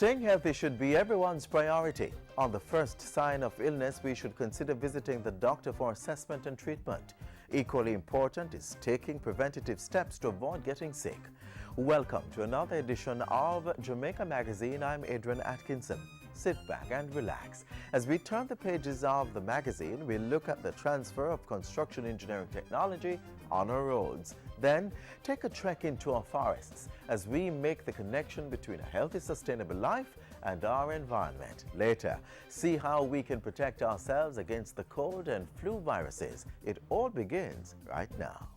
Staying healthy should be everyone's priority. On the first sign of illness, we should consider visiting the doctor for assessment and treatment. Equally important is taking preventative steps to avoid getting sick. Welcome to another edition of Jamaica Magazine. I'm Adrian Atkinson. Sit back and relax. As we turn the pages of the magazine, we look at the transfer of construction engineering technology on our roads. Then, take a trek into our forests as we make the connection between a healthy, sustainable life and our environment. Later, see how we can protect ourselves against the cold and flu viruses. It all begins right now.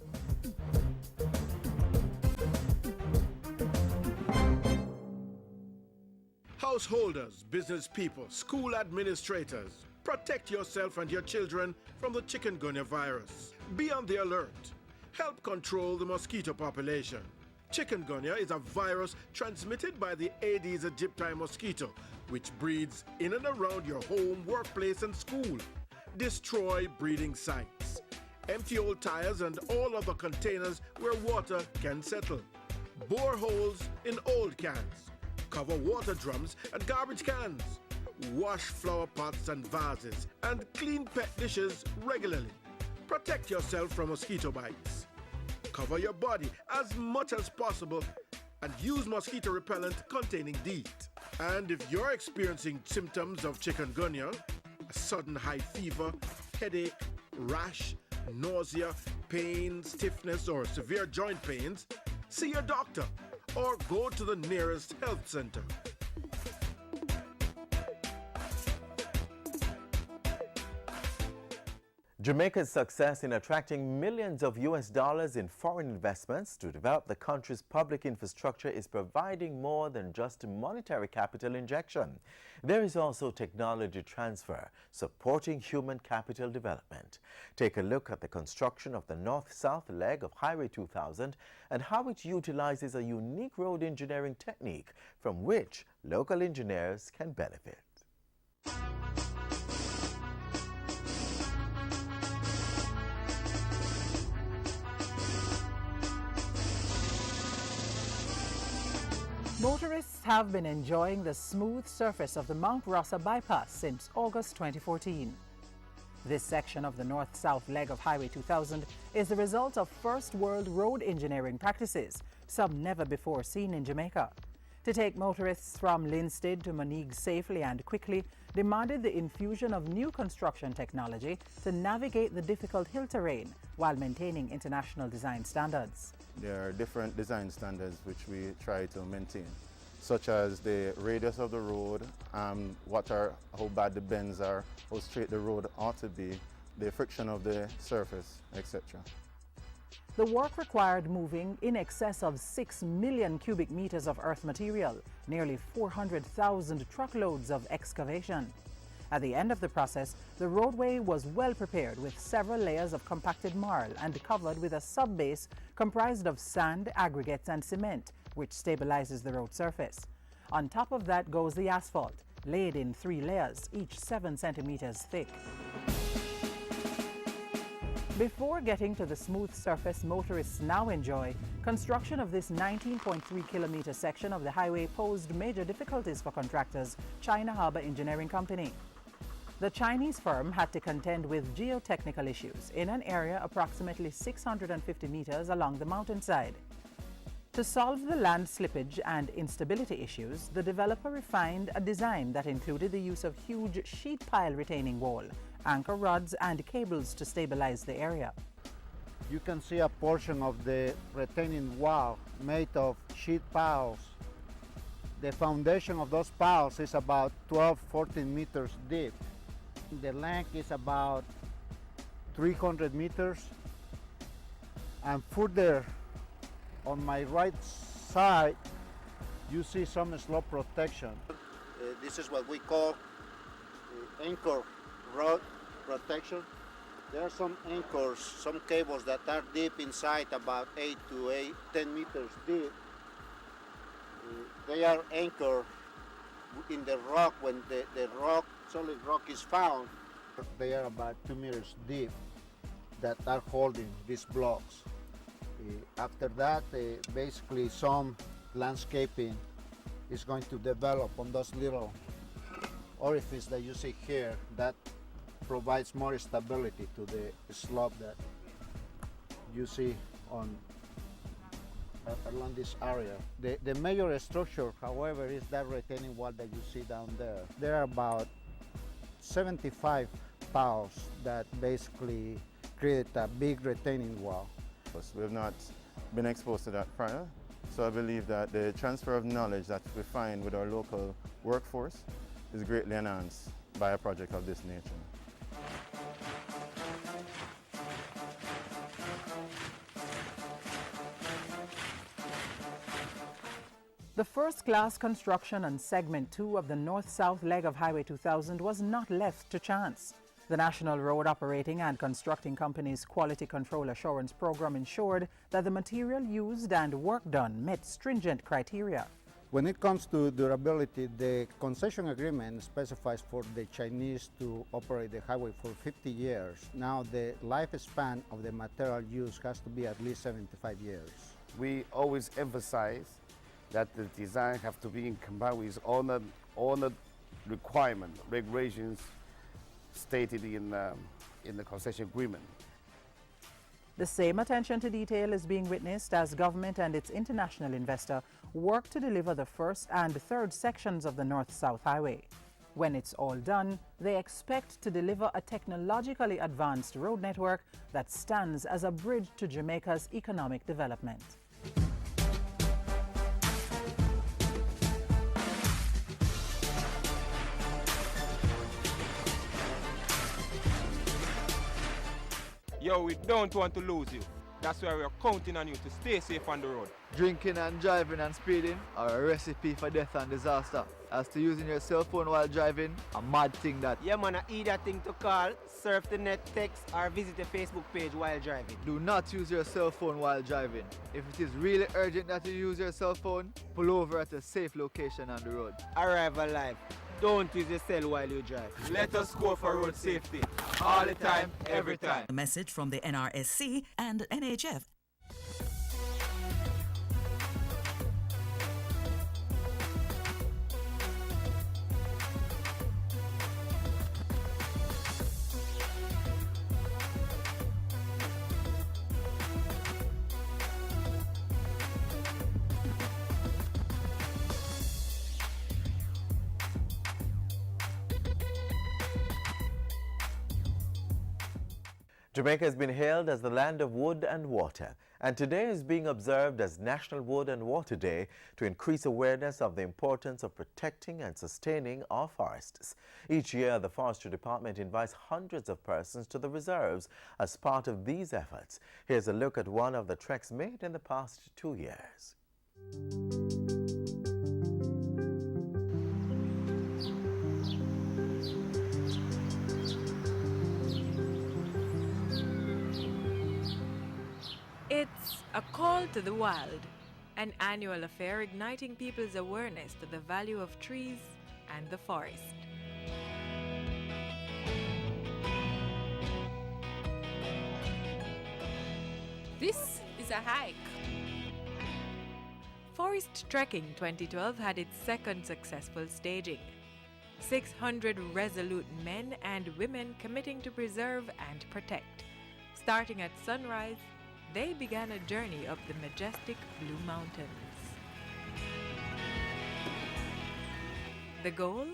Householders, business people, school administrators, protect yourself and your children from the chikungunya virus. Be on the alert. Help control the mosquito population. Chikungunya is a virus transmitted by the Aedes aegypti mosquito, which breeds in and around your home, workplace, and school. Destroy breeding sites. Empty old tires and all other containers where water can settle. Bore holes in old cans. Cover water drums and garbage cans. Wash flower pots and vases and clean pet dishes regularly. Protect yourself from mosquito bites. Cover your body as much as possible and use mosquito repellent containing DEET. And if you're experiencing symptoms of chikungunya, a sudden high fever, headache, rash, nausea, pain, stiffness, or severe joint pains, see your doctor or go to the nearest health center. Jamaica's success in attracting millions of US dollars in foreign investments to develop the country's public infrastructure is providing more than just monetary capital injection. There is also technology transfer, supporting human capital development. Take a look at the construction of the north-south leg of Highway 2000 and how it utilizes a unique road engineering technique from which local engineers can benefit. Motorists have been enjoying the smooth surface of the Mount Rossa bypass since August 2014. This section of the north-south leg of Highway 2000 is the result of first-world road engineering practices, some never before seen in Jamaica. To take motorists from Linstead to Moneague safely and quickly demanded the infusion of new construction technology to navigate the difficult hill terrain while maintaining international design standards. There are different design standards which we try to maintain, such as the radius of the road, how bad the bends are, how straight the road ought to be, the friction of the surface, etc. The work required moving in excess of 6 million cubic meters of earth material, nearly 400,000 truckloads of excavation. At the end of the process, the roadway was well prepared with several layers of compacted marl and covered with a sub-base comprised of sand, aggregates and cement, which stabilizes the road surface. On top of that goes the asphalt, laid in 3 layers, each 7 centimeters thick. Before getting to the smooth surface motorists now enjoy, construction of this 19.3-kilometer section of the highway posed major difficulties for contractors China Harbour Engineering Company. The Chinese firm had to contend with geotechnical issues in an area approximately 650 meters along the mountainside. To solve the land slippage and instability issues, the developer refined a design that included the use of huge sheet pile retaining wall, anchor rods and cables to stabilize the area. You can see a portion of the retaining wall made of sheet piles. The foundation of those piles is about 12-14 meters deep. The length is about 300 meters. And further on my right side, you see some slope protection. This is what we call anchor rod protection. There are some anchors, some cables that are deep inside, about 10 meters deep. They are anchored in the rock when the solid rock is found. They are about 2 meters deep that are holding these blocks. After that, basically some landscaping is going to develop on those little orifices that you see here. That provides more stability to the slope that you see on along this area. The major structure, however, is that retaining wall that you see down there. There are about 75 piles that basically create a big retaining wall. We have not been exposed to that prior, so I believe that the transfer of knowledge that we find with our local workforce is greatly enhanced by a project of this nature. The first-class construction on Segment 2 of the north-south leg of Highway 2000 was not left to chance. The National Road Operating and Constructing Company's Quality Control Assurance Program ensured that the material used and work done met stringent criteria. When it comes to durability, the concession agreement specifies for the Chinese to operate the highway for 50 years. Now the lifespan of the material used has to be at least 75 years. We always emphasize that the design have to be in compliance with all the requirement, regulations stated in the concession agreement. The same attention to detail is being witnessed as government and its international investor work to deliver the first and third sections of the North-South Highway. When it's all done, they expect to deliver a technologically advanced road network that stands as a bridge to Jamaica's economic development. Yo, we don't want to lose you. That's why we're counting on you to stay safe on the road. Drinking and driving and speeding are a recipe for death and disaster. As to using your cell phone while driving, a mad thing that. Yeah man, either thing to call, surf the net, text or visit the Facebook page while driving. Do not use your cell phone while driving. If it is really urgent that you use your cell phone, pull over at a safe location on the road. Arrive alive. Don't use your cell while you drive. Let us go for road safety. All the time, every time. A message from the NRSC and NHF. Jamaica has been hailed as the land of wood and water, and today is being observed as National Wood and Water Day to increase awareness of the importance of protecting and sustaining our forests. Each year, the Forestry Department invites hundreds of persons to the reserves as part of these efforts. Here's a look at one of the treks made in the past 2 years. It's a call to the wild, an annual affair igniting people's awareness to the value of trees and the forest. This is a hike. Forest Trekking 2012 had its second successful staging. 600 resolute men and women committing to preserve and protect. Starting at sunrise, they began a journey up the majestic Blue Mountains. The goal?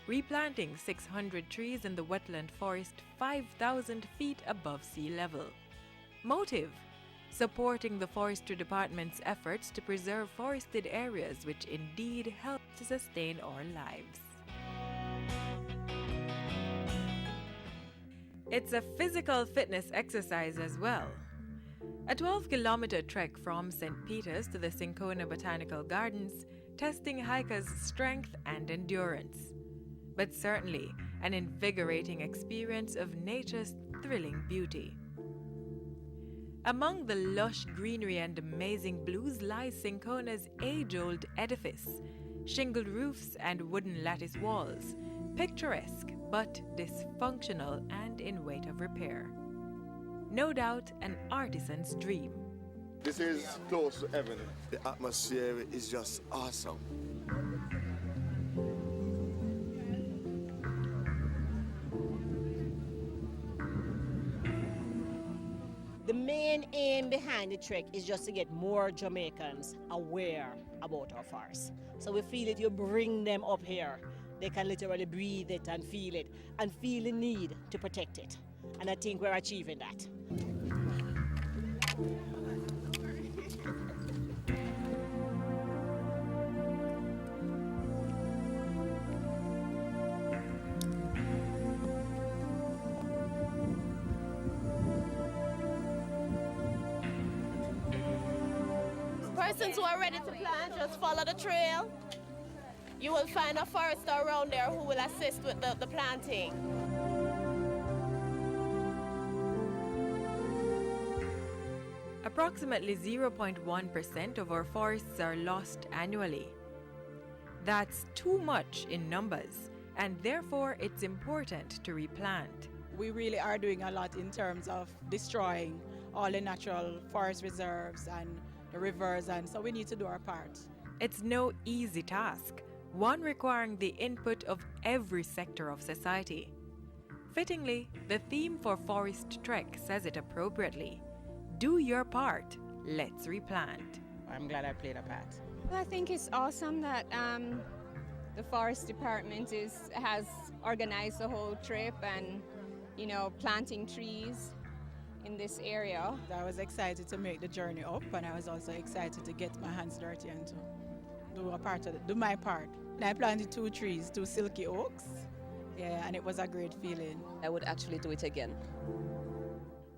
Replanting 600 trees in the wetland forest 5,000 feet above sea level. Motive? Supporting the Forestry Department's efforts to preserve forested areas, which indeed help to sustain our lives. It's a physical fitness exercise as well. A 12-kilometer trek from St. Peter's to the Syncona Botanical Gardens, testing hikers' strength and endurance. But certainly an invigorating experience of nature's thrilling beauty. Among the lush greenery and amazing blues lies Syncona's age-old edifice, shingled roofs and wooden lattice walls, picturesque but dysfunctional and in weight of repair. No doubt an artisan's dream. This is close to heaven. The atmosphere is just awesome. aim behind the trek is just to get more Jamaicans aware about our forests. So we feel that you bring them up here, they can literally breathe it and feel the need to protect it. And I think we're achieving that. Persons who are ready to plant, just follow the trail. You will find a forester around there who will assist with the planting. Approximately 0.1% of our forests are lost annually. That's too much in numbers, and therefore it's important to replant. We really are doing a lot in terms of destroying all the natural forest reserves and the rivers, and so we need to do our part. It's no easy task, one requiring the input of every sector of society. Fittingly, the theme for Forest Trek says it appropriately. Do your part, let's replant. I'm glad I played a part. Well, I think it's awesome that the Forest Department has organized the whole trip and, planting trees in this area. I was excited to make the journey up, and I was also excited to get my hands dirty and to do my part. And I planted 2 trees, 2 silky oaks. Yeah, and it was a great feeling. I would actually do it again.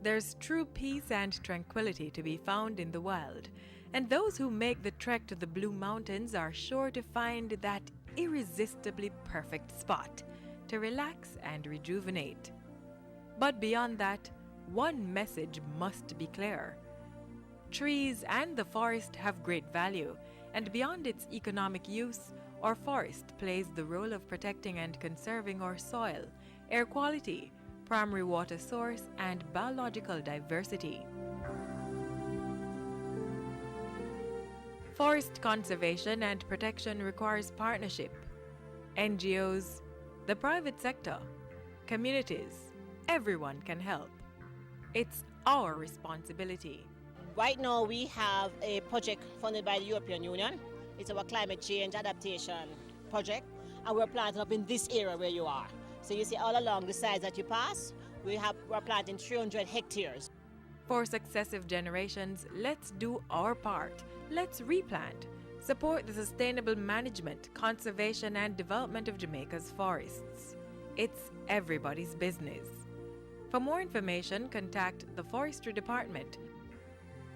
There's true peace and tranquility to be found in the wild, and those who make the trek to the Blue Mountains are sure to find that irresistibly perfect spot to relax and rejuvenate. But beyond that, one message must be clear. Trees and the forest have great value, and beyond its economic use, our forest plays the role of protecting and conserving our soil, air quality, primary water source, and biological diversity. Forest conservation and protection requires partnership. NGOs, the private sector, communities, everyone can help. It's our responsibility. Right now we have a project funded by the European Union. It's our climate change adaptation project, and we're planting up in this area where you are. So you see all along the sides that you pass, we're planting 300 hectares. For successive generations, let's do our part. Let's replant. Support the sustainable management, conservation, and development of Jamaica's forests. It's everybody's business. For more information, contact the Forestry Department,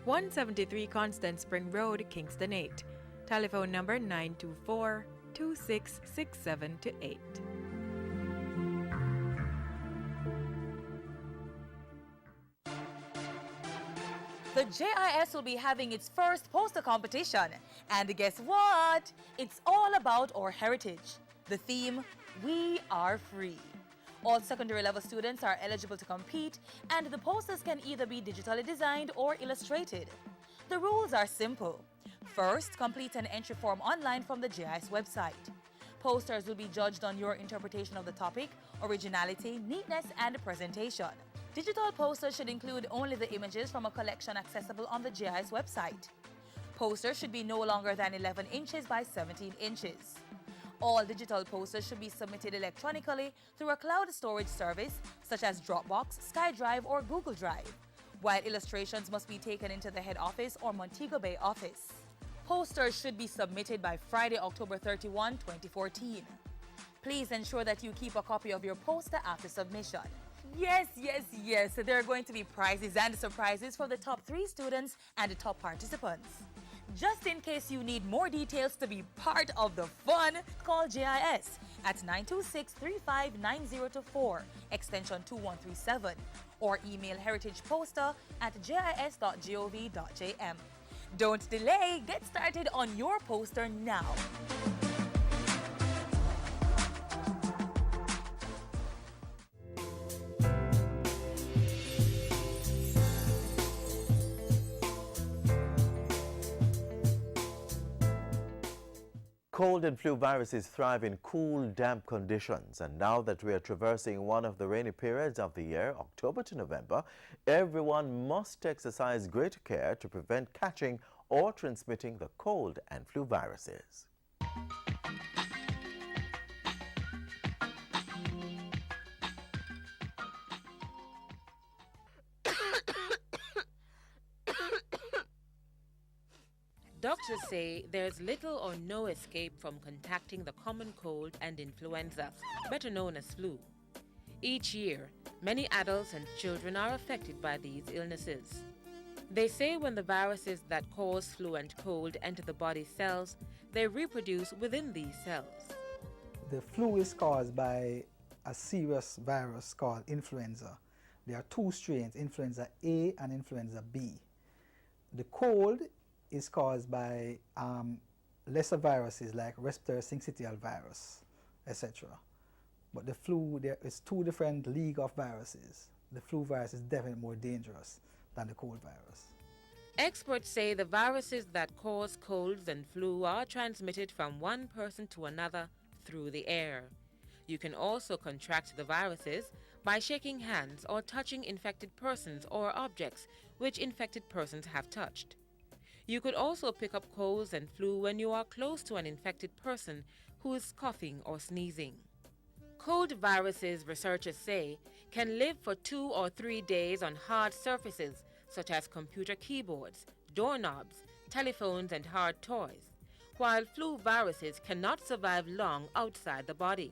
173 Constant Spring Road, Kingston 8. Telephone number 924-2667-8. The JIS will be having its first poster competition. And guess what? It's all about our heritage. The theme, We Are Free. All secondary level students are eligible to compete, and the posters can either be digitally designed or illustrated. The rules are simple. First, complete an entry form online from the JIS website. Posters will be judged on your interpretation of the topic, originality, neatness, and presentation. Digital posters should include only the images from a collection accessible on the JIS website. Posters should be no longer than 11 inches by 17 inches. All digital posters should be submitted electronically through a cloud storage service such as Dropbox, SkyDrive, or Google Drive, while illustrations must be taken into the head office or Montego Bay office. Posters should be submitted by Friday, October 31, 2014. Please ensure that you keep a copy of your poster after submission. Yes, there are going to be prizes and surprises for the top 3 students and the top participants. Just in case you need more details to be part of the fun, call JIS at 926-359024, extension 2137, or email heritageposter@jis.gov.jm. Don't delay, get started on your poster now. Cold and flu viruses thrive in cool, damp conditions, and now that we are traversing one of the rainy periods of the year, October to November, everyone must exercise greater care to prevent catching or transmitting the cold and flu viruses. Doctors say there's little or no escape from contacting the common cold and influenza, better known as flu. Each year, many adults and children are affected by these illnesses. They say when the viruses that cause flu and cold enter the body cells, they reproduce within these cells. The flu is caused by a serious virus called influenza. There are two strains, influenza A and influenza B. The cold is caused by lesser viruses like respiratory syncytial virus, etc. But the flu, there is two different league of viruses. The flu virus is definitely more dangerous than the cold virus. Experts say the viruses that cause colds and flu are transmitted from one person to another through the air. You can also contract the viruses by shaking hands or touching infected persons or objects which infected persons have touched. You could also pick up colds and flu when you are close to an infected person who is coughing or sneezing. Cold viruses, researchers say, can live for 2 or 3 days on hard surfaces such as computer keyboards, doorknobs, telephones, and hard toys, while flu viruses cannot survive long outside the body.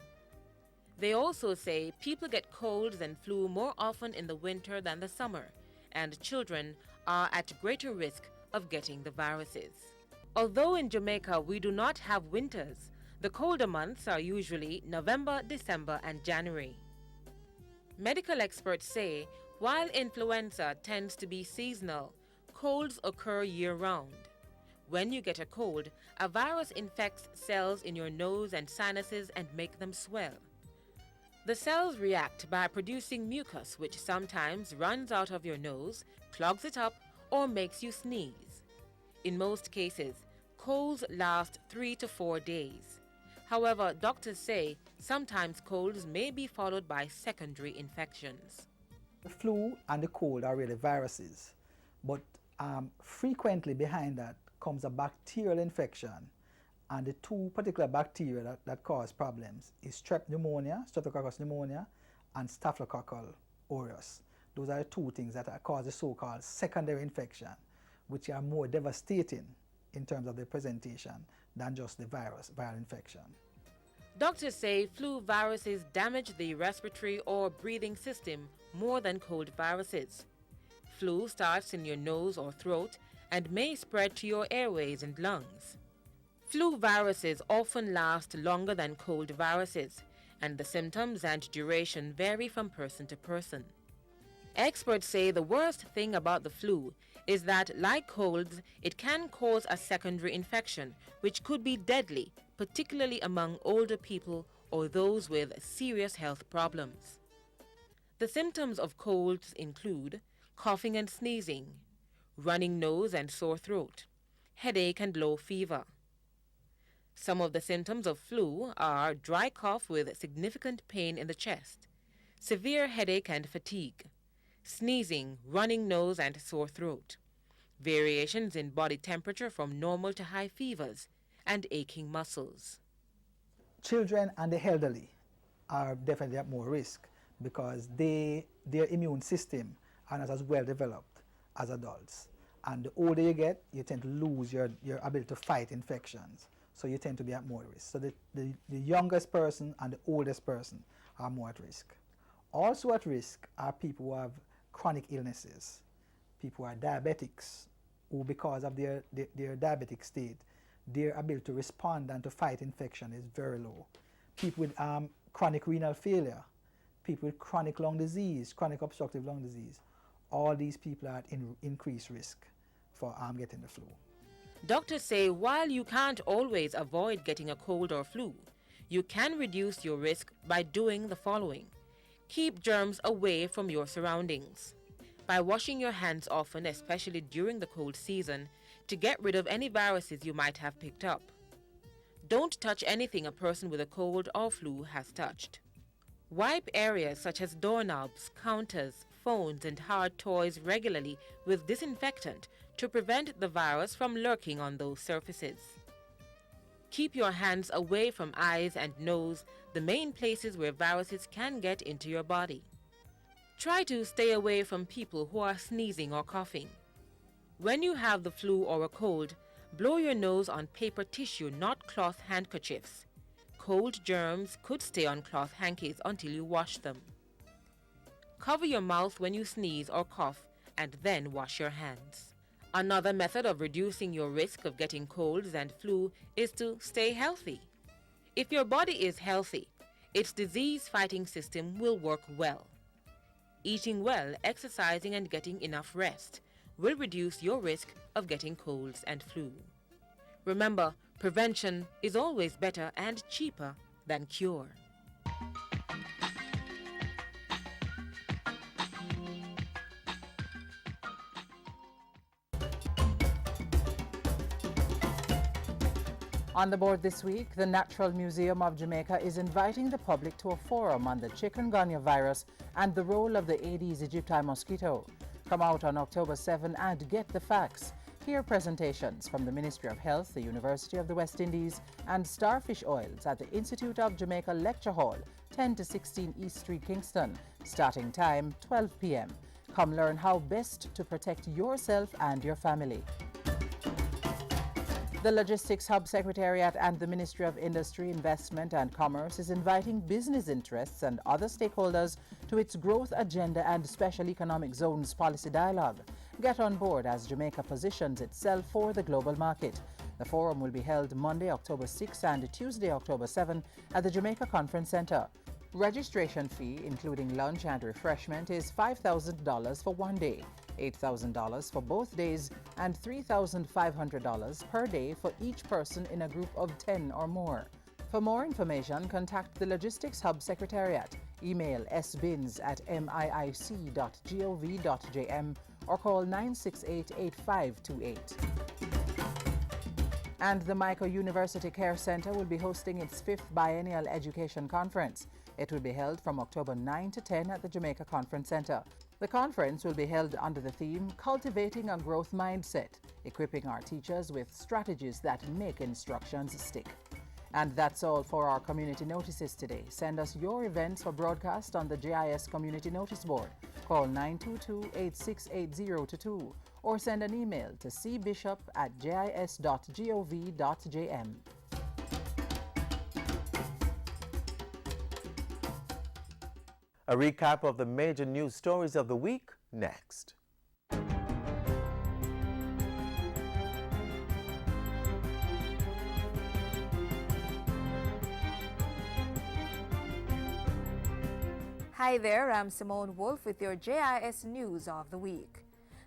They also say people get colds and flu more often in the winter than the summer, and children are at greater risk of getting the viruses. Although in Jamaica we do not have winters, the colder months are usually November, December, and January. Medical experts say while influenza tends to be seasonal, colds occur year-round. When you get a cold, a virus infects cells in your nose and sinuses and make them swell. The cells react by producing mucus, which sometimes runs out of your nose, clogs it up, or makes you sneeze. In most cases, colds last 3 to 4 days. However, doctors say sometimes colds may be followed by secondary infections. The flu and the cold are really viruses, but frequently behind that comes a bacterial infection, and the two particular bacteria that cause problems is Streptococcus pneumonia, and Staphylococcus aureus. Those are the two things that cause the so-called secondary infection, which are more devastating in terms of the presentation than just the viral infection. Doctors say flu viruses damage the respiratory or breathing system more than cold viruses. Flu starts in your nose or throat and may spread to your airways and lungs. Flu viruses often last longer than cold viruses, and the symptoms and duration vary from person to person. Experts say the worst thing about the flu is that, like colds, it can cause a secondary infection, which could be deadly, particularly among older people or those with serious health problems. The symptoms of colds include coughing and sneezing, running nose and sore throat, headache and low fever. Some of the symptoms of flu are dry cough with significant pain in the chest, severe headache and fatigue, sneezing, running nose and sore throat, variations in body temperature from normal to high fevers, and aching muscles. Children and the elderly are definitely at more risk because their immune system are not as well developed as adults. And the older you get, you tend to lose your ability to fight infections. So you tend to be at more risk. So the youngest person and the oldest person are more at risk. Also at risk are people who have chronic illnesses, people who are diabetics, who because of their diabetic state, their ability to respond and to fight infection is very low. People with chronic renal failure, people with chronic lung disease, chronic obstructive lung disease, all these people are at increased risk for getting the flu. Doctors say while you can't always avoid getting a cold or flu, you can reduce your risk by doing the following. Keep germs away from your surroundings. By washing your hands often, especially during the cold season, to get rid of any viruses you might have picked up. Don't touch anything a person with a cold or flu has touched. Wipe areas such as doorknobs, counters, phones, and hard toys regularly with disinfectant to prevent the virus from lurking on those surfaces. Keep your hands away from eyes and nose, the main places where viruses can get into your body. Try to stay away from people who are sneezing or coughing. When you have the flu or a cold, blow your nose on paper tissue, not cloth handkerchiefs. Cold germs could stay on cloth hankies until you wash them. Cover your mouth when you sneeze or cough and then wash your hands. Another method of reducing your risk of getting colds and flu is to stay healthy. If your body is healthy, its disease-fighting system will work well. Eating well, exercising, and getting enough rest will reduce your risk of getting colds and flu. Remember, prevention is always better and cheaper than cure. On the board this week, the Natural Museum of Jamaica is inviting the public to a forum on the chikungunya virus and the role of the Aedes aegypti mosquito. Come out on October 7 and get the facts. Hear presentations from the Ministry of Health, the University of the West Indies, and Starfish Oils at the Institute of Jamaica Lecture Hall, 10 to 16 East Street, Kingston. Starting time, 12 p.m. Come learn how best to protect yourself and your family. The Logistics Hub Secretariat and the Ministry of Industry, Investment and Commerce is inviting business interests and other stakeholders to its growth agenda and special economic zones policy dialogue. Get on board as Jamaica positions itself for the global market. The forum will be held Monday, October 6 and Tuesday, October 7 at the Jamaica Conference Center. Registration fee, including lunch and refreshment, is $5,000 for one day, $8,000 for both days, and $3,500 per day for each person in a group of 10 or more. For more information, contact the Logistics Hub Secretariat, email sbins@miic.gov.jm or call 968-8528. And the Mico University Care Center will be hosting its 5th Biennial Education Conference. It will be held from October 9 to 10 at the Jamaica Conference Center. The conference will be held under the theme Cultivating a Growth Mindset, equipping our teachers with strategies that make instructions stick. And that's all for our community notices today. Send us your events for broadcast on the JIS Community Notice Board. Call 922-868022 or send an email to cbishop@jis.gov.jm. A recap of the major news stories of the week next. Hi there, I'm Simone Wolf with your JIS News of the Week.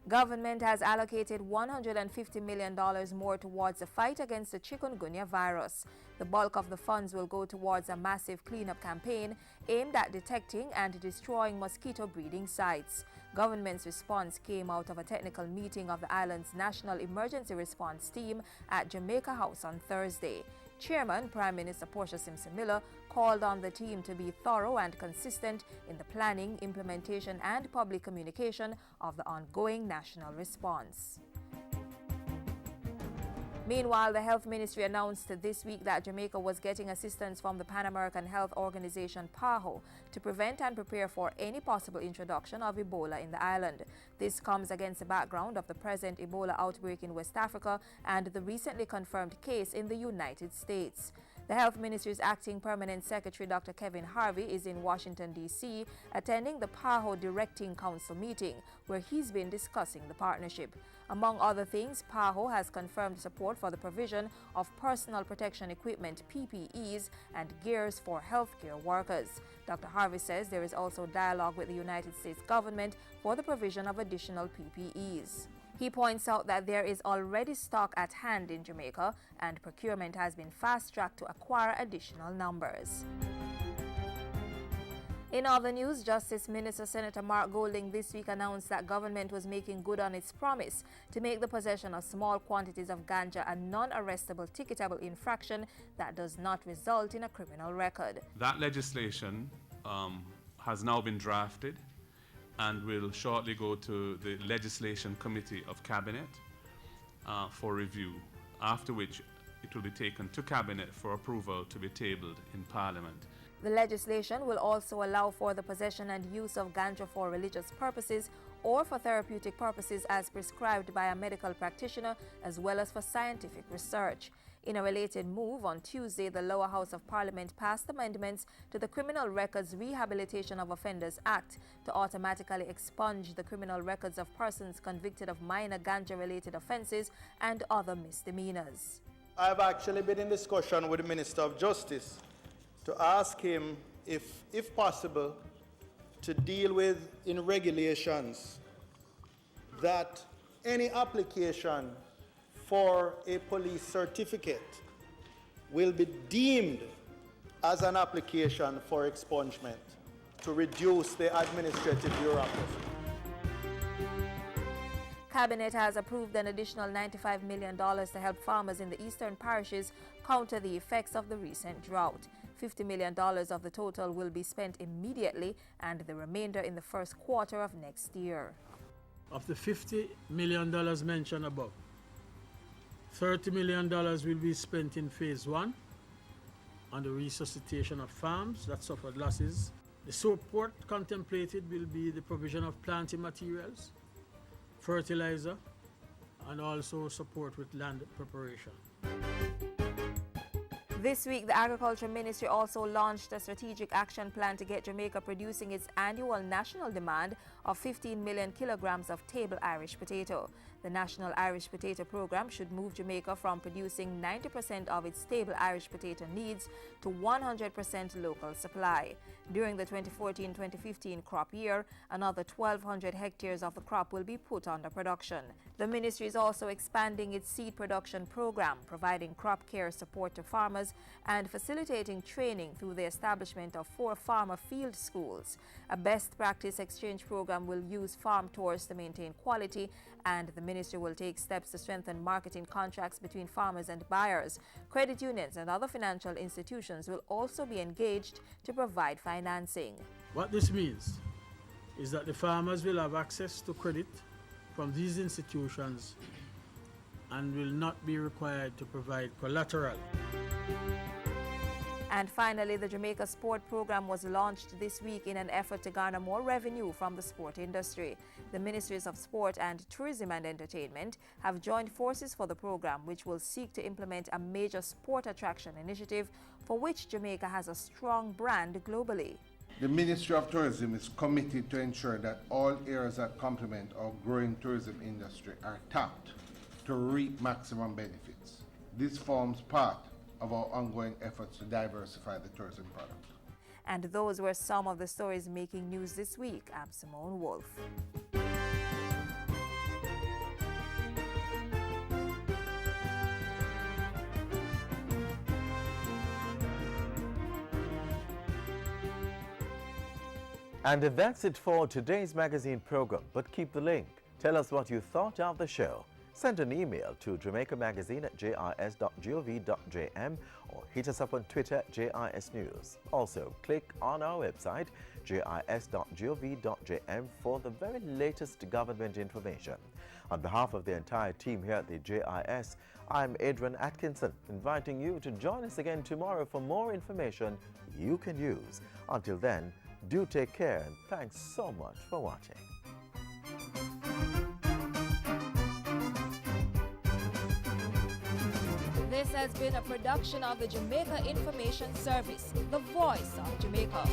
Government has allocated $150 million more towards the fight against the chikungunya virus. The bulk of the funds will go towards a massive cleanup campaign aimed at detecting and destroying mosquito breeding sites. Government's response came out of a technical meeting of the island's National Emergency Response Team at Jamaica House on Thursday. Chairman, Prime Minister Portia Simpson-Miller, called on the team to be thorough and consistent in the planning, implementation and public communication of the ongoing national response. Meanwhile, the Health Ministry announced this week that Jamaica was getting assistance from the Pan American Health Organization PAHO to prevent and prepare for any possible introduction of Ebola in the island. This comes against the background of the present Ebola outbreak in West Africa and the recently confirmed case in the United States. The Health Ministry's Acting Permanent Secretary, Dr. Kevin Harvey, is in Washington, D.C., attending the PAHO Directing Council meeting, where he's been discussing the partnership. Among other things, PAHO has confirmed support for the provision of personal protection equipment, PPEs, and gears for healthcare workers. Dr. Harvey says there is also dialogue with the United States government for the provision of additional PPEs. He points out that there is already stock at hand in Jamaica and procurement has been fast-tracked to acquire additional numbers. In other news, Justice Minister Senator Mark Golding this week announced that government was making good on its promise to make the possession of small quantities of ganja a non-arrestable, ticketable infraction that does not result in a criminal record. That legislation has now been drafted and will shortly go to the Legislation Committee of Cabinet for review, after which it will be taken to Cabinet for approval to be tabled in Parliament. The legislation will also allow for the possession and use of ganja for religious purposes or for therapeutic purposes as prescribed by a medical practitioner, as well as for scientific research. In a related move, on Tuesday, the Lower House of Parliament passed amendments to the Criminal Records Rehabilitation of Offenders Act to automatically expunge the criminal records of persons convicted of minor ganja-related offences and other misdemeanors. I've actually been in discussion with the Minister of Justice to ask him, if possible, to deal with in regulations that any application for a police certificate will be deemed as an application for expungement to reduce the administrative bureaucracy. Cabinet has approved an additional $95 million to help farmers in the eastern parishes counter the effects of the recent drought. $50 million of the total will be spent immediately and the remainder in the first quarter of next year. Of the $50 million mentioned above, $30 million will be spent in phase 1 on the resuscitation of farms that suffered losses. The support contemplated will be the provision of planting materials, fertilizer, and also support with land preparation. This week, the Agriculture Ministry also launched a strategic action plan to get Jamaica producing its annual national demand of 15 million kilograms of table Irish potato. The National Irish Potato Program should move Jamaica from producing 90% of its table Irish potato needs to 100% local supply. During the 2014-2015 crop year, another 1,200 hectares of the crop will be put under production. The ministry is also expanding its seed production program, providing crop care support to farmers and facilitating training through the establishment of 4 farmer field schools. A best practice exchange program will use farm tours to maintain quality, and the ministry will take steps to strengthen marketing contracts between farmers and buyers. Credit unions and other financial institutions will also be engaged to provide financing. What this means is that the farmers will have access to credit from these institutions and will not be required to provide collateral. And finally, the Jamaica Sport Program was launched this week in an effort to garner more revenue from the sport industry. The Ministries of Sport and Tourism and Entertainment have joined forces for the program, which will seek to implement a major sport attraction initiative for which Jamaica has a strong brand globally. The Ministry of Tourism is committed to ensure that all areas that complement our growing tourism industry are tapped to reap maximum benefits. This forms part of our ongoing efforts to diversify the tourism product. And those were some of the stories making news this week. I'm Simone Wolf. And that's it for today's magazine program, but keep the link. Tell us what you thought of the show. Send an email to jamaicamagazine@jis.gov.jm or hit us up on Twitter at JIS News. Also, click on our website, jis.gov.jm, for the very latest government information. On behalf of the entire team here at the JIS, I'm Adrian Atkinson, inviting you to join us again tomorrow for more information you can use. Until then, do take care, and thanks so much for watching. This has been a production of the Jamaica Information Service, the voice of Jamaica.